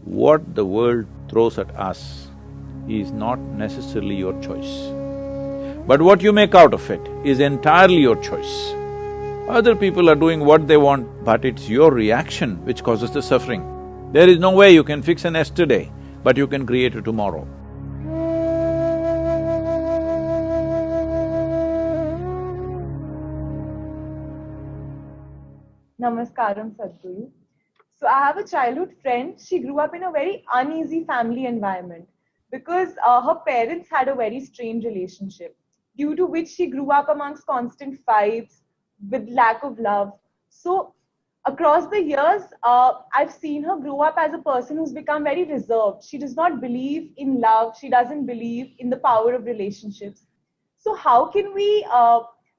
What the world throws at us is not necessarily your choice. But what you make out of it is entirely your choice. Other people are doing what they want, but it's your reaction which causes the suffering. There is no way you can fix an yesterday, but you can create a tomorrow. Namaskaram, Sadhguru. So I have a childhood friend. She grew up in a very uneasy family environment because her parents had a very strained relationship, due to which she grew up amongst constant fights with lack of love. So across the years, I've seen her grow up as a person who's become very reserved. She does not believe in love. She doesn't believe in the power of relationships. So how can we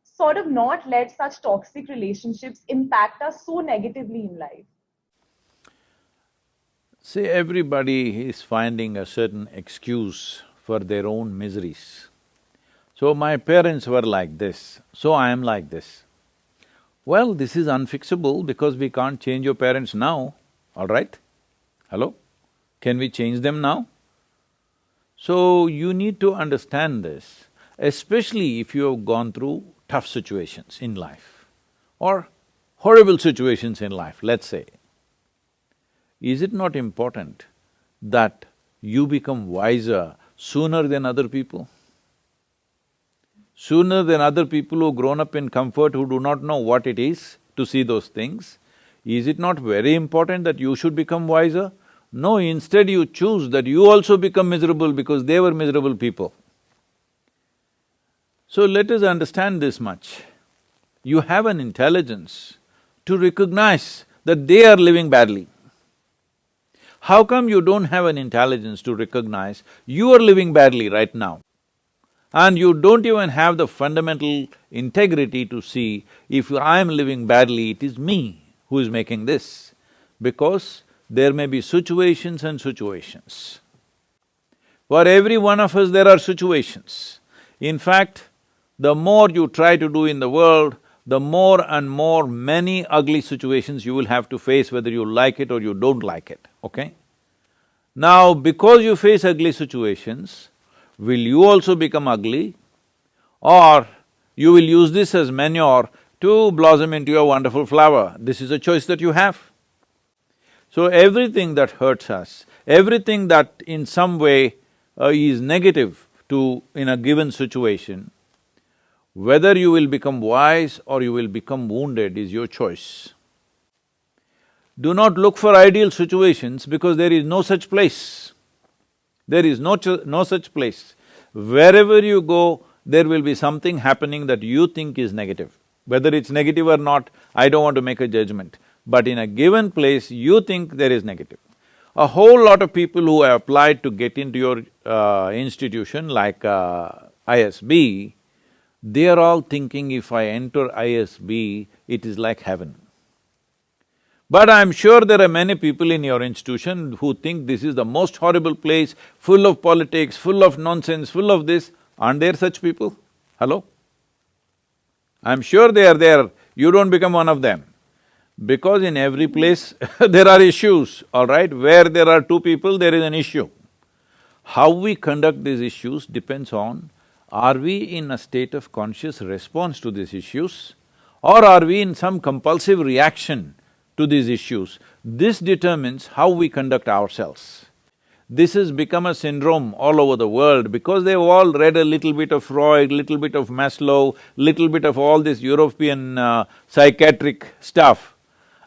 sort of not let such toxic relationships impact us so negatively in life? See, everybody is finding a certain excuse for their own miseries. So my parents were like this, so I am like this. Well, this is unfixable because we can't change your parents now, all right? Hello? Can we change them now? So you need to understand this, especially if you have gone through tough situations in life or horrible situations in life, let's say. Is it not important that you become wiser sooner than other people? Sooner than other people who've grown up in comfort, who do not know what it is to see those things? Is it not very important that you should become wiser? No, instead you choose that you also become miserable because they were miserable people. So let us understand this much. You have an intelligence to recognize that they are living badly. How come you don't have an intelligence to recognize you are living badly right now? And you don't even have the fundamental integrity to see, if I am living badly, it is me who is making this. Because there may be situations and situations. For every one of us there are situations. In fact, the more you try to do in the world, the more and more many ugly situations you will have to face, whether you like it or you don't like it, okay? Now, because you face ugly situations, will you also become ugly? Or you will use this as manure to blossom into a wonderful flower? This is a choice that you have. So everything that hurts us, everything that in some way is negative in a given situation, whether you will become wise or you will become wounded is your choice. Do not look for ideal situations because there is no such place. There is no such place. Wherever you go, there will be something happening that you think is negative. Whether it's negative or not, I don't want to make a judgment. But in a given place, you think there is negative. A whole lot of people who have applied to get into your institution like ISB, they are all thinking, if I enter ISB, it is like heaven. But I'm sure there are many people in your institution who think this is the most horrible place, full of politics, full of nonsense, full of this. Aren't there such people? Hello? I'm sure they are there, you don't become one of them. Because in every place there are issues, all right? Where there are two people, there is an issue. How we conduct these issues depends on, are we in a state of conscious response to these issues, or are we in some compulsive reaction to these issues? This determines how we conduct ourselves. This has become a syndrome all over the world because they've all read a little bit of Freud, little bit of Maslow, little bit of all this European psychiatric stuff.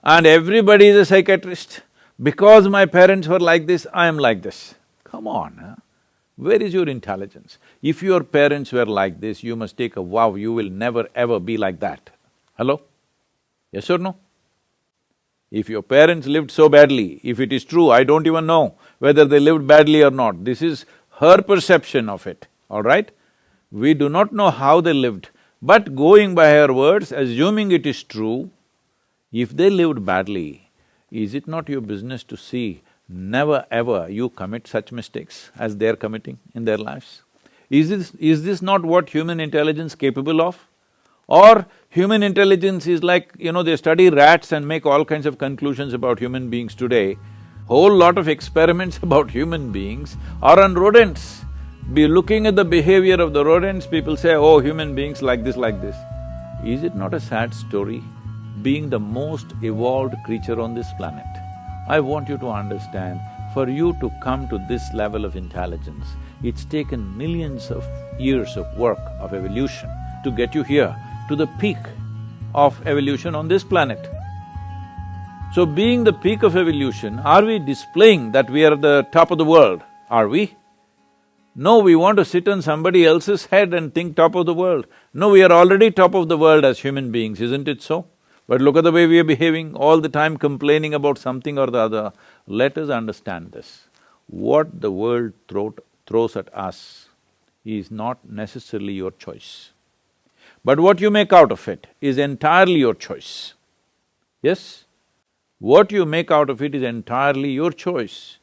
And everybody is a psychiatrist. Because my parents were like this, I am like this. Come on, huh? Where is your intelligence? If your parents were like this, you must take a vow, you will never ever be like that. Hello? Yes or no? If your parents lived so badly, if it is true, I don't even know whether they lived badly or not. This is her perception of it, all right? We do not know how they lived, but going by her words, assuming it is true, if they lived badly, is it not your business to see never ever you commit such mistakes as they're committing in their lives? Is this not what human intelligence capable of? Or human intelligence is like, they study rats and make all kinds of conclusions about human beings today. Whole lot of experiments about human beings are on rodents. Be looking at the behavior of the rodents, people say, oh, human beings like this, like this. Is it not a sad story? Being the most evolved creature on this planet, I want you to understand, for you to come to this level of intelligence, it's taken millions of years of work, of evolution, to get you here, to the peak of evolution on this planet. So being the peak of evolution, are we displaying that we are at the top of the world? Are we? No, we want to sit on somebody else's head and think top of the world. No, we are already top of the world as human beings, isn't it so? But look at the way we are behaving, all the time complaining about something or the other. Let us understand this. What the world throws at us is not necessarily your choice. But what you make out of it is entirely your choice. Yes? What you make out of it is entirely your choice.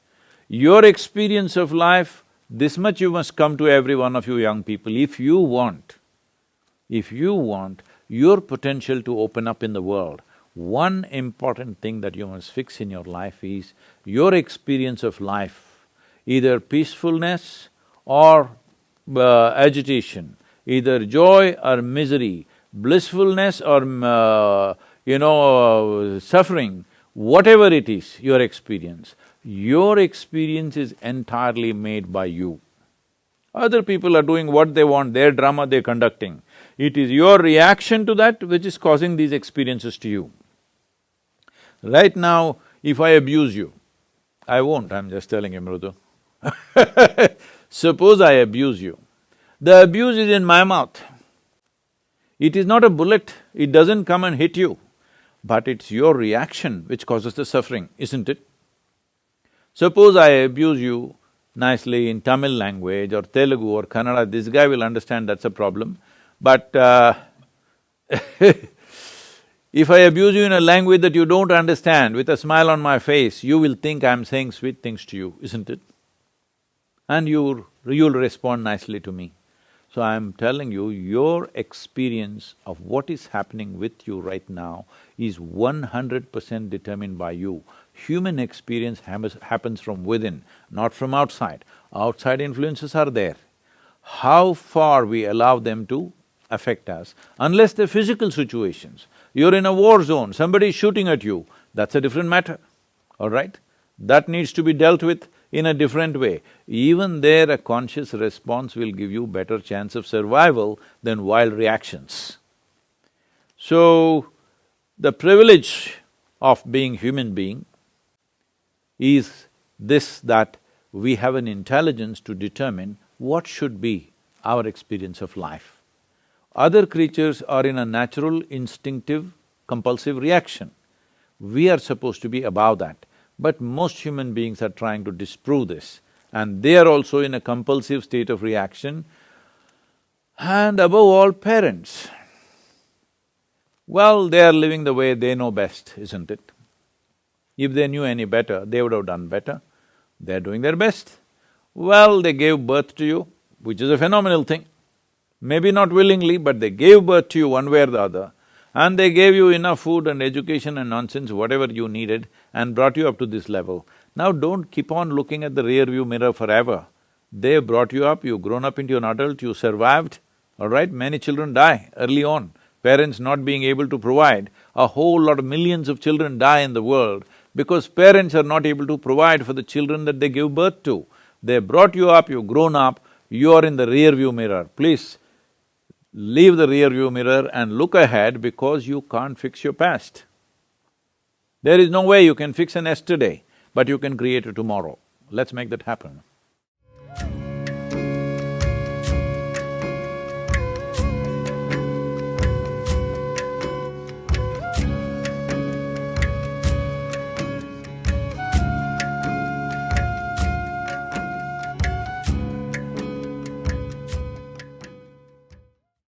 Your experience of life, this much you must come to every one of you young people, if you want your potential to open up in the world, one important thing that you must fix in your life is your experience of life, either peacefulness or agitation, either joy or misery, blissfulness or suffering, whatever it is, your experience is entirely made by you. Other people are doing what they want, their drama they're conducting. It is your reaction to that which is causing these experiences to you. Right now, if I abuse you, I won't, I'm just telling you, Mrudu. Suppose I abuse you, the abuse is in my mouth. It is not a bullet, it doesn't come and hit you, but it's your reaction which causes the suffering, isn't it? Suppose I abuse you nicely in Tamil language or Telugu or Kannada, this guy will understand that's a problem. But if I abuse you in a language that you don't understand, with a smile on my face, you will think I'm saying sweet things to you, isn't it? And you'll respond nicely to me. So I'm telling you, your experience of what is happening with you right now is 100% determined by you. Human experience happens from within, not from outside. Outside influences are there. How far we allow them to affect us, unless they're physical situations. You're in a war zone, somebody is shooting at you, that's a different matter, all right? That needs to be dealt with in a different way. Even there, a conscious response will give you better chance of survival than wild reactions. So, the privilege of being human being is this, that we have an intelligence to determine what should be our experience of life. Other creatures are in a natural, instinctive, compulsive reaction. We are supposed to be above that. But most human beings are trying to disprove this, and they are also in a compulsive state of reaction. And above all, parents. Well, they are living the way they know best, isn't it? If they knew any better, they would have done better. They're doing their best. Well, they gave birth to you, which is a phenomenal thing. Maybe not willingly, but they gave birth to you one way or the other. And they gave you enough food and education and nonsense, whatever you needed, and brought you up to this level. Now don't keep on looking at the rear view mirror forever. They brought you up, you've grown up into an adult, you survived, all right? Many children die early on. Parents not being able to provide, a whole lot of millions of children die in the world because parents are not able to provide for the children that they give birth to. They brought you up, you've grown up, you are in the rear view mirror. Please, leave the rear view mirror and look ahead because you can't fix your past. There is no way you can fix an yesterday, but you can create a tomorrow. Let's make that happen.